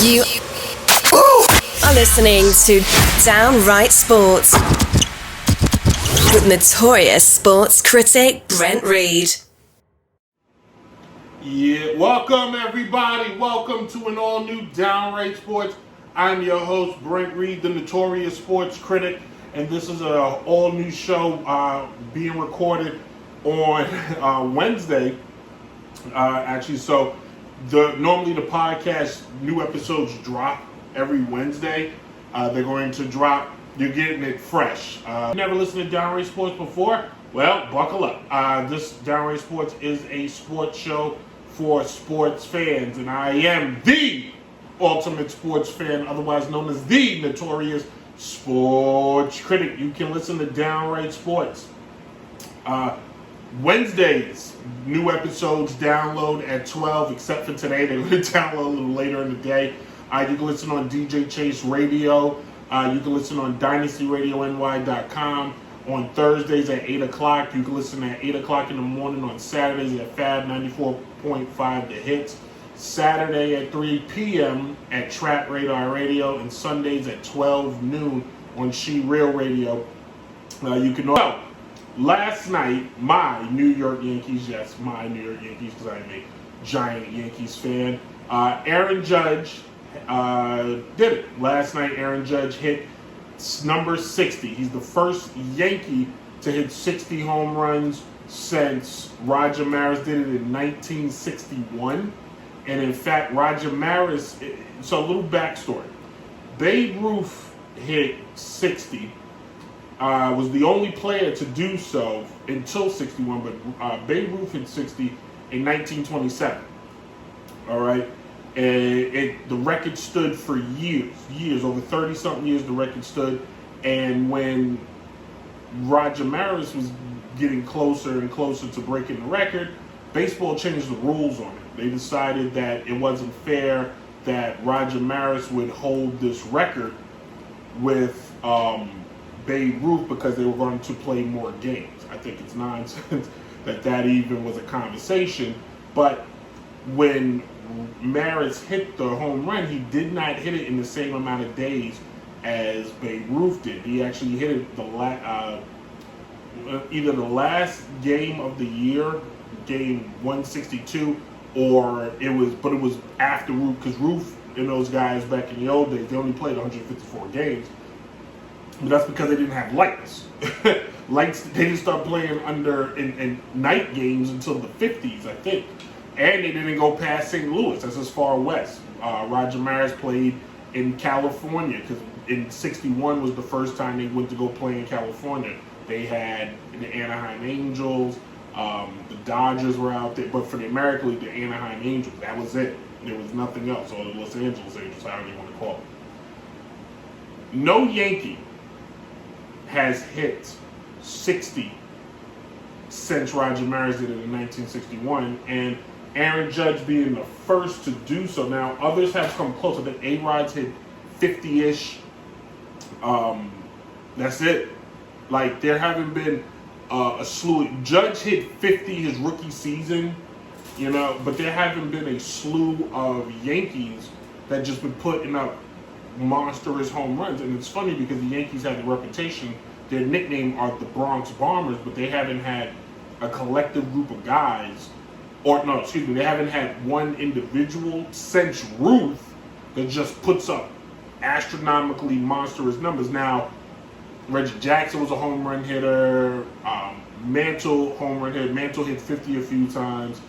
You are listening to Downright Sports with Notorious Sports Critic Brent Reed. Yeah, welcome everybody. Welcome to an all-new Downright Sports. I'm your host, Brent Reed, the Notorious Sports Critic, and this is an all-new show being recorded on Wednesday. Normally the podcast, new episodes drop every Wednesday. They're going to drop, you're getting it fresh. Never listened to Downright Sports before? Well, buckle up. This Downright Sports is a sports show for sports fans, and I am the ultimate sports fan, otherwise known as the Notorious Sports Critic. You can listen to Downright Sports. Wednesdays, new episodes download at 12, except for today. They're going to download a little later in the day. You can listen on DJ Chase Radio. You can listen on DynastyRadioNY.com. On Thursdays at 8 o'clock. You can listen at 8 o'clock in the morning on Saturdays at Fab 94.5 The Hits. Saturday at 3 p.m. at Trap Radar Radio. And Sundays at 12 noon on She Real Radio. You can know. Last night, my New York Yankees, yes, my New York Yankees, because I'm a giant Yankees fan. Aaron Judge did it. Last night, Aaron Judge hit number 60. He's the first Yankee to hit 60 home runs since Roger Maris did it in 1961. And in fact, Roger Maris, so a little backstory. Babe Ruth hit 60. Was the only player to do so until 61, but Babe Ruth hit 60 in 1927. All right, and the record stood for years, over 30-something years. The record stood, and when Roger Maris was getting closer and closer to breaking the record, baseball changed the rules on it. They decided that it wasn't fair that Roger Maris would hold this record with Babe Ruth because they were going to play more games. I think it's nonsense that even was a conversation. But when Maris hit the home run, he did not hit it in the same amount of days as Babe Ruth did. He actually hit it either the last game of the year, game 162, or it was after Ruth, because Ruth and those guys back in the old days, they only played 154 games. But that's because they didn't have lights. Lights, they didn't start playing in night games until the 50s, I think. And they didn't go past St. Louis. That's as far west. Roger Maris played in California because in 61 was the first time they went to go play in California. They had the Anaheim Angels, the Dodgers were out there, but for the American League, the Anaheim Angels, that was it. There was nothing else, or the Los Angeles Angels, however you want to call it. No Yankee has hit 60 since Roger Maris did it in 1961, and Aaron Judge being the first to do so. Now, others have come close. I think A-Rod's hit 50-ish. That's it. Like, there haven't been a slew. Judge hit 50 his rookie season, but there haven't been a slew of Yankees that just been putting up monstrous home runs. And it's funny because the Yankees have the reputation, their nickname are the Bronx Bombers, but they haven't had a collective group of guys, they haven't had one individual since Ruth that just puts up astronomically monstrous numbers. Now, Reggie Jackson was a home run hitter, Mantle home run hitter, Mantle hit 50 a few times,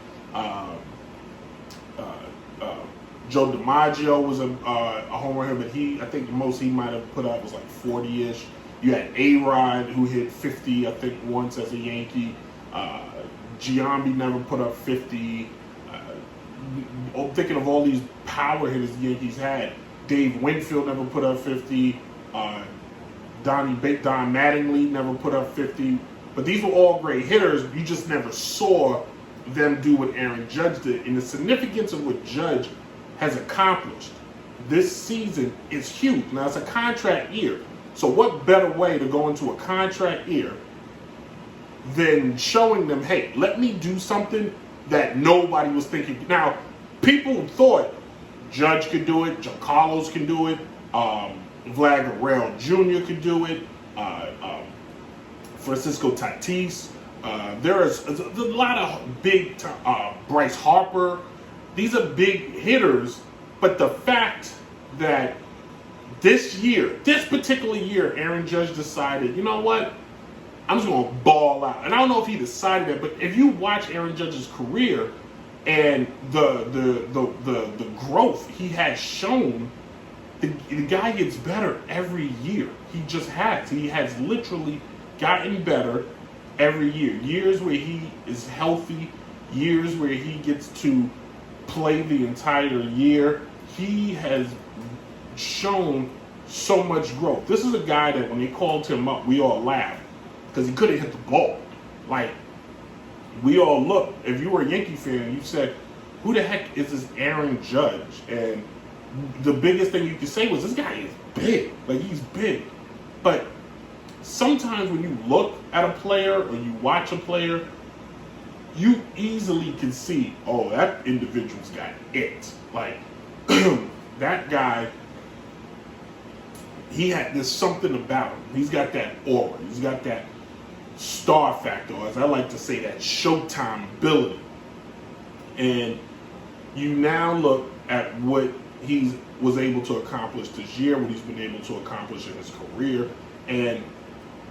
Joe DiMaggio was a home run hitter, but I think the most he might have put up was like 40-ish. You had A-Rod who hit 50, I think, once as a Yankee. Giambi never put up 50. I'm thinking of all these power hitters the Yankees had. Dave Winfield never put up 50. Don Mattingly never put up 50. But these were all great hitters. You just never saw them do what Aaron Judge did. And the significance of what Judge has accomplished this season is huge. Now, it's a contract year. So what better way to go into a contract year than showing them, hey, let me do something that nobody was thinking. Now, people thought Judge could do it. Giancarlo's can do it. Vlad Guerrero Jr. could do it. Francisco Tatis. There's a lot of big, Bryce Harper. These are big hitters, but the fact that this particular year, Aaron Judge decided, you know what, I'm just going to ball out. And I don't know if he decided that, but if you watch Aaron Judge's career and the growth he has shown, the guy gets better every year. He just has. He has literally gotten better every year. Years where he is healthy, years where he gets to play the entire year. He has shown so much growth. This is a guy that when they called him up, we all laughed because he couldn't hit the ball. Like, we all looked. If you were a Yankee fan, you said, who the heck is this Aaron Judge? And the biggest thing you could say was, this guy is big. Like, he's big. But sometimes when you look at a player or you watch a player, you easily can see, oh, that individual's got it. Like, that guy, there's something about him. He's got that aura. He's got that star factor, or as I like to say, that Showtime ability. And you now look at what he was able to accomplish this year, what he's been able to accomplish in his career, and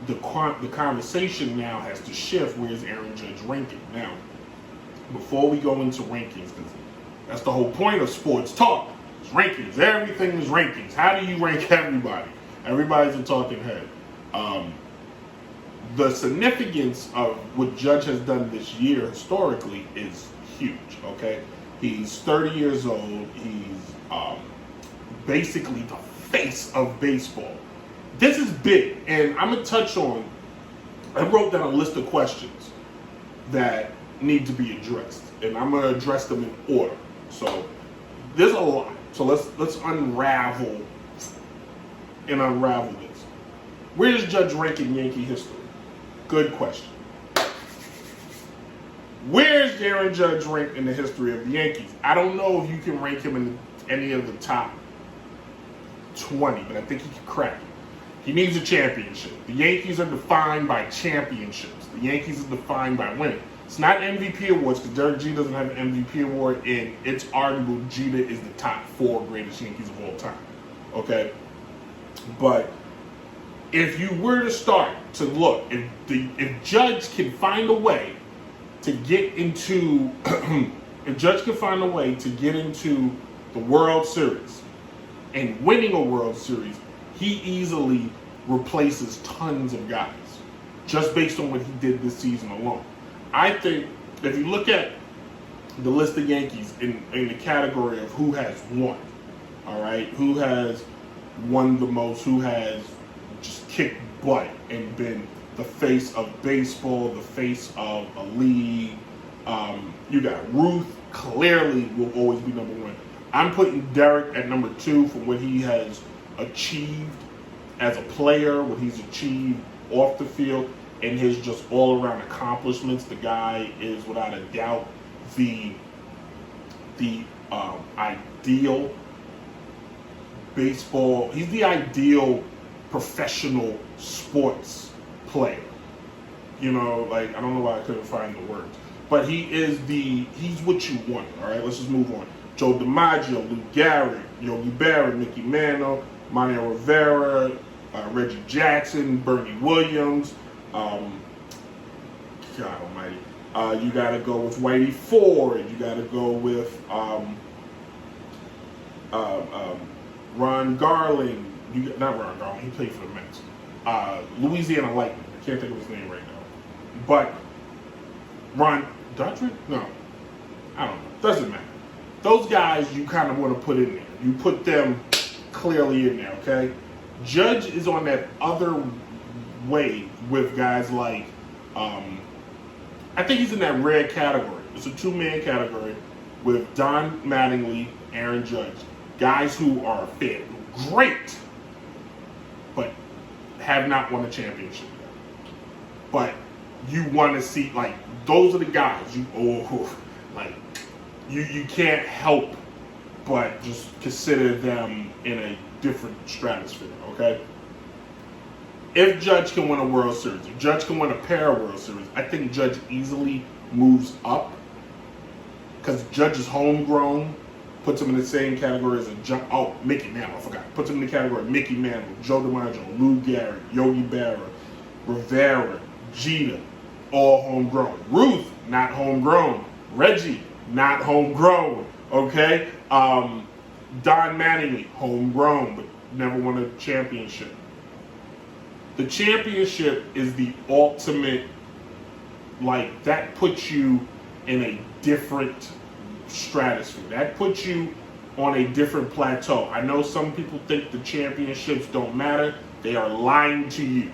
the conversation now has to shift. Where's Aaron Judge ranking? Now, before we go into rankings, because that's the whole point of sports talk, it's rankings. Everything is rankings. How do you rank everybody? Everybody's a talking head. The significance of what Judge has done this year historically is huge, okay? He's 30 years old. He's basically the face of baseball. This is big, and I'm going to touch on, I wrote down a list of questions that need to be addressed, and I'm going to address them in order. So there's a lot. So let's unravel this. Where does Judge rank in Yankee history? Good question. Where's Aaron Judge ranked in the history of the Yankees? I don't know if you can rank him in any of the top 20, but I think he can crack it. He needs a championship. The Yankees are defined by championships. The Yankees are defined by winning. It's not MVP awards, because Derek Jeter doesn't have an MVP award, and it's arguable Jeter is the top 4 greatest Yankees of all time. Okay? But if you were to start to look, if Judge can find a way to get into if Judge can find a way to get into the World Series and winning a World Series, he easily replaces tons of guys just based on what he did this season alone. I think if you look at the list of Yankees in the category of who has won, all right, who has won the most, who has just kicked butt and been the face of baseball, the face of a league. You got Ruth, clearly will always be number 1. I'm putting Derek at number 2 for what he has achieved as a player, what he's achieved off the field, and his just all-around accomplishments. The guy is without a doubt the ideal baseball. He's the ideal professional sports player. You know, like, I don't know why I couldn't find the words, but he's what you want. All right, let's just move on. Joe DiMaggio, Lou Gehrig, Yogi Berra, Mickey Mantle, Manuel Rivera, Reggie Jackson, Bernie Williams. God almighty. You got to go with Whitey Ford. You got to go with Ron Garland. Not Ron Garland. He played for the Mets. Louisiana Lightning. I can't think of his name right now. But Ron Dodrick? No. I don't know. Doesn't matter. Those guys you kind of want to put in there. You put them clearly in there, okay? Judge is on that other way with guys like, I think he's in that red category. It's a 2-man category with Don Mattingly, Aaron Judge. Guys who are fit, great, but have not won a championship yet. But you want to see, like, those are the guys you can't help but just consider them in a different stratosphere, okay? If Judge can win a World Series, if Judge can win a pair of World Series, I think Judge easily moves up because Judge is homegrown, puts him in the same category as Mickey Mantle, I forgot. Puts him in the category of Mickey Mantle, Joe DiMaggio, Lou Gehrig, Yogi Berra, Rivera, Jeter, all homegrown. Ruth, not homegrown. Reggie, not homegrown. Okay? Don Mattingly, homegrown, but never won a championship. The championship is the ultimate, that puts you in a different stratosphere. That puts you on a different plateau. I know some people think the championships don't matter. They are lying to you.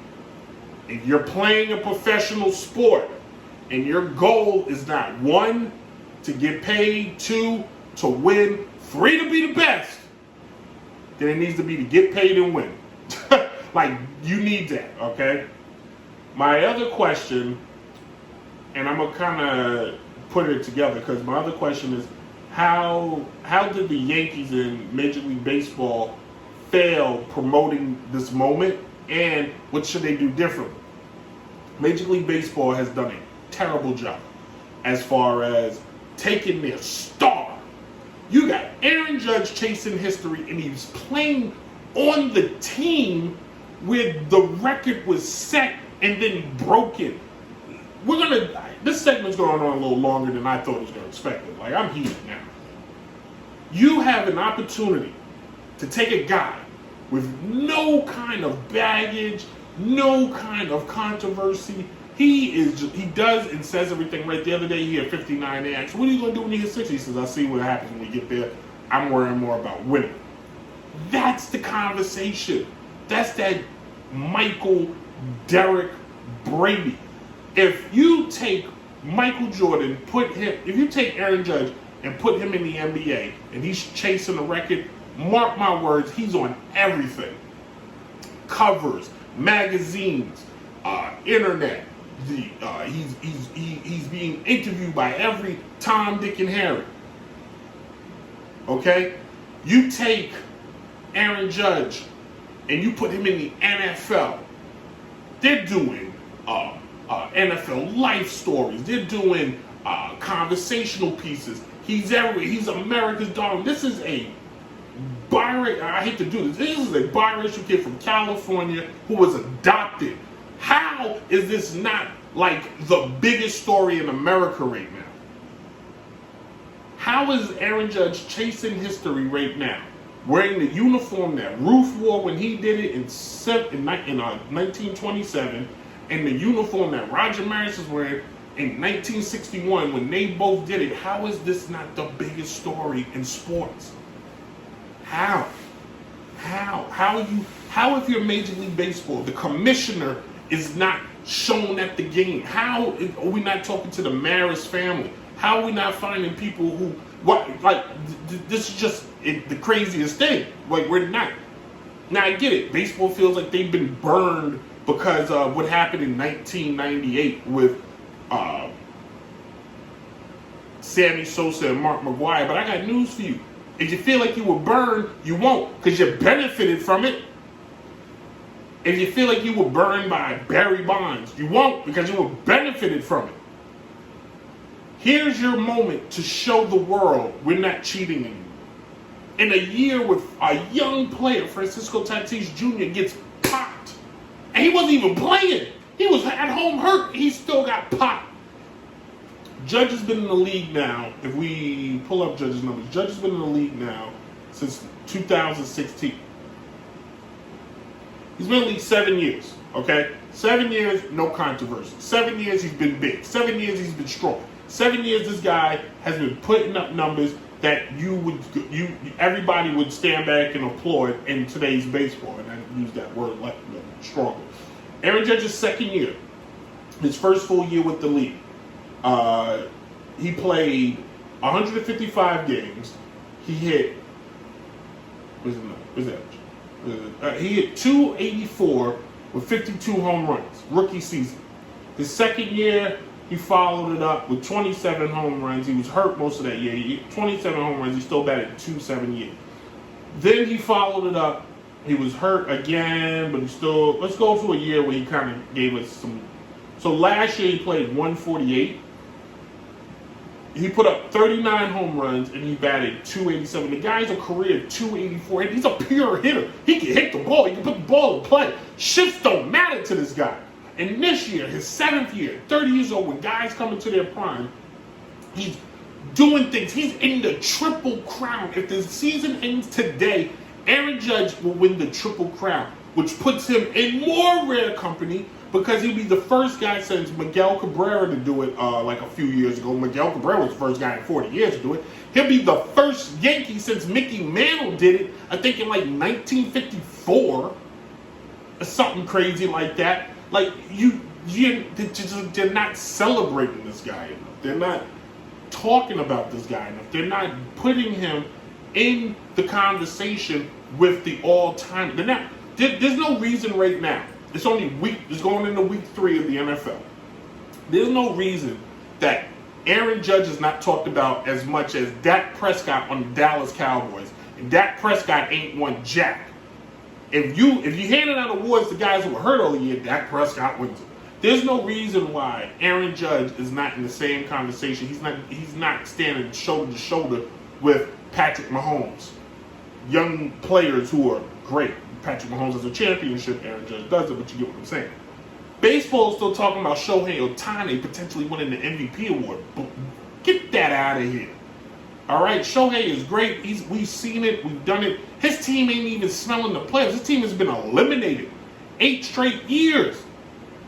If you're playing a professional sport and your goal is not 1, to get paid, 2, to win, 3, to be the best, then it needs to be to get paid and win. You need that, okay? My other question, and I'm going to kind of put it together because my other question is, how did the Yankees in Major League Baseball fail promoting this moment, and what should they do differently? Major League Baseball has done a terrible job as far as taking their star. You got Aaron Judge chasing history, and he's playing on the team where the record was set and then broken. This segment's going on a little longer than I thought it was going to expect it. I'm heated now. You have an opportunity to take a guy with no kind of baggage, no kind of controversy. He does and says everything right. The other day he had 59 acts. What are you going to do when you hit 60? He says, I'll see what happens when we get there. I'm worrying more about winning. That's the conversation. That's that Michael, Derek, Brady. If you take Michael Jordan, if you take Aaron Judge and put him in the NBA and he's chasing a record, mark my words, he's on everything. Covers, magazines, internet. He's being interviewed by every Tom, Dick, and Harry. Okay? You take Aaron Judge and you put him in the NFL. They're doing NFL life stories. They're doing conversational pieces. He's America's darling. This is a I hate to do this. This is a biracial kid from California who was adopted. How is this not the biggest story in America right now? How is Aaron Judge chasing history right now, wearing the uniform that Ruth wore when he did it in 1927, and the uniform that Roger Maris was wearing in 1961 when they both did it? How is this not the biggest story in sports? How if you're Major League Baseball, the commissioner is not shown at the game? How are we not talking to the Maris family? How are we not finding people who, this is just the craziest thing. We're not. Now I get it. Baseball feels like they've been burned because of what happened in 1998 with Sammy Sosa and Mark McGwire. But I got news for you. If you feel like you were burned, you won't, because you benefited from it. If you feel like you were burned by Barry Bonds, you won't, because you were benefited from it. Here's your moment to show the world we're not cheating anymore. In a year with a young player, Francisco Tatis Jr. gets popped. And he wasn't even playing. He was at home hurt. He still got popped. Judge has been in the league now. If we pull up Judge's numbers, Judge has been in the league now since 2016. He's been in the league 7 years, okay? 7 years, no controversy. 7 years, he's been big. 7 years, he's been strong. 7 years, this guy has been putting up numbers that everybody would stand back and applaud in today's baseball, and I use that word strongly. Aaron Judge's second year, his first full year with the league, he played 155 games. He hit, he hit 284 with 52 home runs, rookie season. His second year, He followed it up with 27 home runs. He was hurt most of that year. 27 home runs. He still batted .278. Then he followed it up. He was hurt again, but he still. Let's go to a year where he kind of gave us some. So last year he played 148. He put up 39 home runs and he batted .287. The guy's a career .284. And he's a pure hitter. He can hit the ball. He can put the ball in play. Shifts don't matter to this guy. And this year, his 7th year, 30 years old, when guys come into their prime, he's doing things. He's in the Triple Crown. If the season ends today, Aaron Judge will win the Triple Crown, which puts him in more rare company because he'll be the first guy since Miguel Cabrera to do it like a few years ago. Miguel Cabrera was the first guy in 40 years to do it. He'll be the first Yankee since Mickey Mantle did it, I think in like 1954 or something crazy like that. Like, they're not celebrating this guy enough. They're not talking about this guy enough. They're not putting him in the conversation with the all-time. There's no reason right now. It's going into week 3 of the NFL. There's no reason that Aaron Judge is not talked about as much as Dak Prescott on the Dallas Cowboys. And Dak Prescott ain't won jack. If you handed out awards to guys who were hurt all year, Dak Prescott wins it. There's no reason why Aaron Judge is not in the same conversation. He's not standing shoulder to shoulder with Patrick Mahomes. Young players who are great. Patrick Mahomes has a championship, Aaron Judge doesn't, but you get what I'm saying. Baseball is still talking about Shohei Ohtani potentially winning the MVP award. But get that out of here. All right, Shohei is great. We've seen it. We've done it. His team ain't even smelling the playoffs. His team has been eliminated 8 straight years.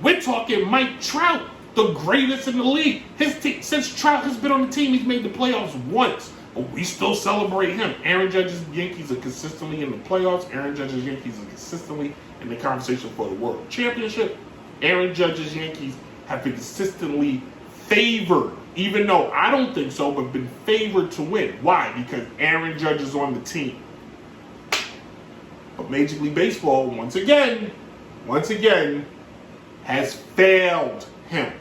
We're talking Mike Trout, the greatest in the league. His team, since Trout has been on the team, he's made the playoffs once. But we still celebrate him. Aaron Judge's Yankees are consistently in the playoffs. Aaron Judge's Yankees are consistently in the conversation for the World Championship. Aaron Judge's Yankees have been consistently favored, even though I don't think so, but been favored to win. Why? Because Aaron Judge is on the team. But Major League Baseball, once again, has failed him.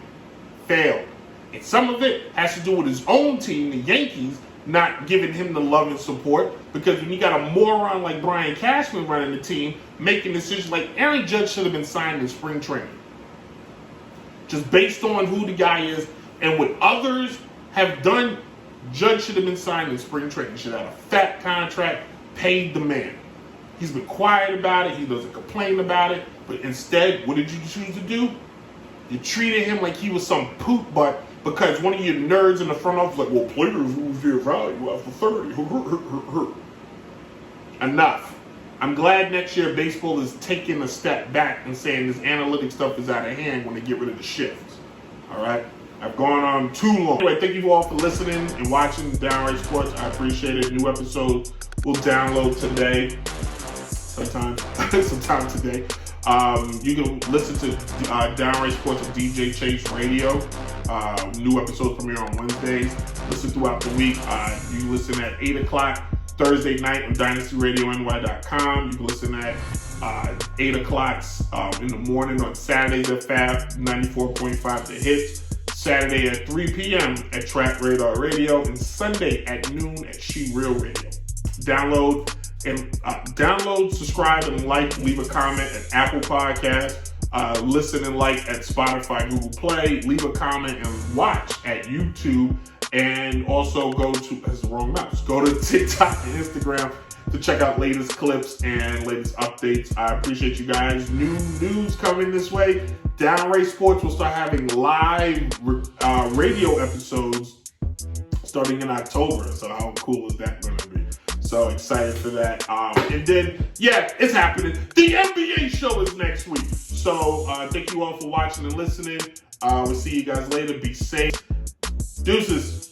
Failed. And some of it has to do with his own team, the Yankees, not giving him the love and support, because when you got a moron like Brian Cashman running the team, making decisions like Aaron Judge should have been signed in spring training. Just based on who the guy is and what others have done, Judge should have been signed in spring training. He should have had a fat contract, paid the man. He's been quiet about it. He doesn't complain about it. But instead, what did you choose to do? You treated him like he was some poop butt because one of your nerds in the front office was like, well, players lose their value after 30. Enough. I'm glad next year baseball is taking a step back and saying this analytic stuff is out of hand when they get rid of the shifts. All right? I've gone on too long. Anyway, thank you all for listening and watching Downright Sports. I appreciate it. New episodes will download today. Sometime today. You can listen to Downright Sports on DJ Chase Radio. New episodes premiere on Wednesdays. Listen throughout the week. You can listen at 8 o'clock Thursday night on DynastyRadioNY.com. You can listen at 8 o'clock in the morning on Saturdays at Fab 94.5 The Hits. Saturday at 3 p.m. at Track Radar Radio. And Sunday at noon at She Real Radio. Download, subscribe, and like. Leave a comment at Apple Podcasts. Listen and like at Spotify, Google Play. Leave a comment and watch at YouTube. And also go to, that's the wrong mouse, go to TikTok and Instagram to check out latest clips and latest updates. I appreciate you guys. New news coming this way. Downright Sports will start having live radio episodes starting in October. So how cool is that going to be? So excited for that. And then, yeah, it's happening. The NBA show is next week. So thank you all for watching and listening. We'll see you guys later. Be safe. Deuces.